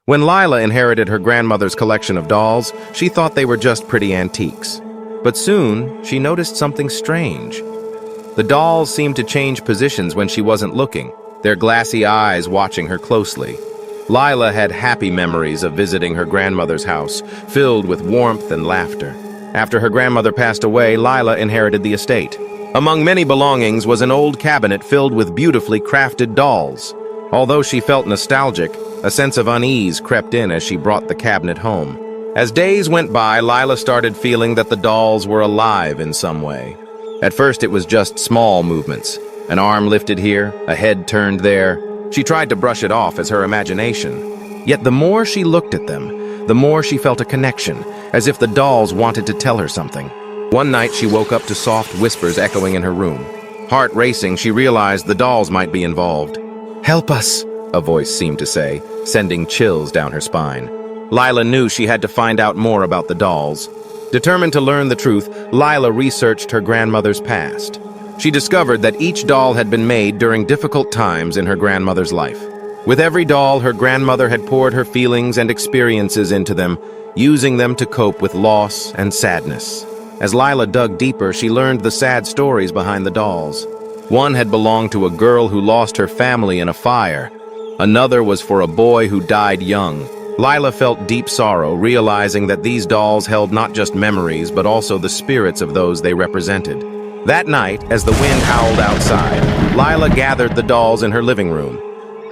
When Lila inherited her grandmother's collection of dolls, she thought they were just pretty antiques. But soon, she noticed something strange. The dolls seemed to change positions when she wasn't looking, their glassy eyes watching her closely. Lila had happy memories of visiting her grandmother's house, filled with warmth and laughter. After her grandmother passed away, Lila inherited the estate. Among many belongings was an old cabinet filled with beautifully crafted dolls. Although she felt nostalgic, a sense of unease crept in as she brought the cabinet home. As days went by, Lila started feeling that the dolls were alive in some way. At first, it was just small movements. An arm lifted here, a head turned there. She tried to brush it off as her imagination. Yet the more she looked at them, the more she felt a connection, as if the dolls wanted to tell her something. One night, she woke up to soft whispers echoing in her room. Heart racing, she realized the dolls might be involved. "Help us," a voice seemed to say, sending chills down her spine. Lila knew she had to find out more about the dolls. Determined to learn the truth, Lila researched her grandmother's past. She discovered that each doll had been made during difficult times in her grandmother's life. With every doll, her grandmother had poured her feelings and experiences into them, using them to cope with loss and sadness. As Lila dug deeper, she learned the sad stories behind the dolls. One had belonged to a girl who lost her family in a fire. Another was for a boy who died young. Lila felt deep sorrow, realizing that these dolls held not just memories, but also the spirits of those they represented. That night, as the wind howled outside, Lila gathered the dolls in her living room.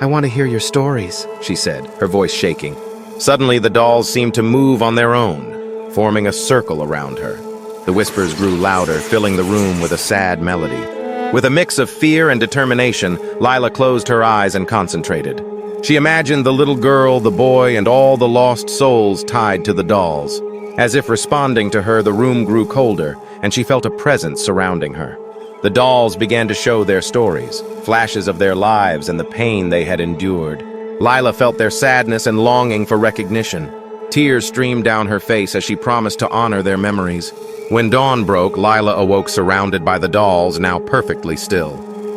"I want to hear your stories," she said, her voice shaking. Suddenly, the dolls seemed to move on their own, forming a circle around her. The whispers grew louder, filling the room with a sad melody. With a mix of fear and determination, Lila closed her eyes and concentrated. She imagined the little girl, the boy, and all the lost souls tied to the dolls. As if responding to her, the room grew colder, and she felt a presence surrounding her. The dolls began to show their stories, flashes of their lives and the pain they had endured. Lila felt their sadness and longing for recognition. Tears streamed down her face as she promised to honor their memories. When dawn broke, Lila awoke surrounded by the dolls, now perfectly still.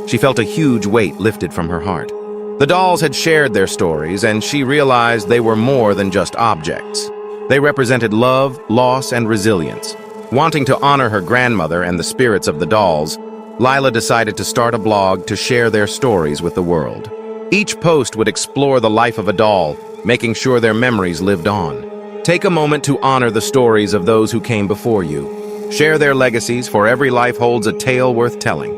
She felt a huge weight lifted from her heart. The dolls had shared their stories, and she realized they were more than just objects. They represented love, loss, and resilience. Wanting to honor her grandmother and the spirits of the dolls, Lila decided to start a blog to share their stories with the world. Each post would explore the life of a doll, making sure their memories lived on. Take a moment to honor the stories of those who came before you. Share their legacies, for every life holds a tale worth telling.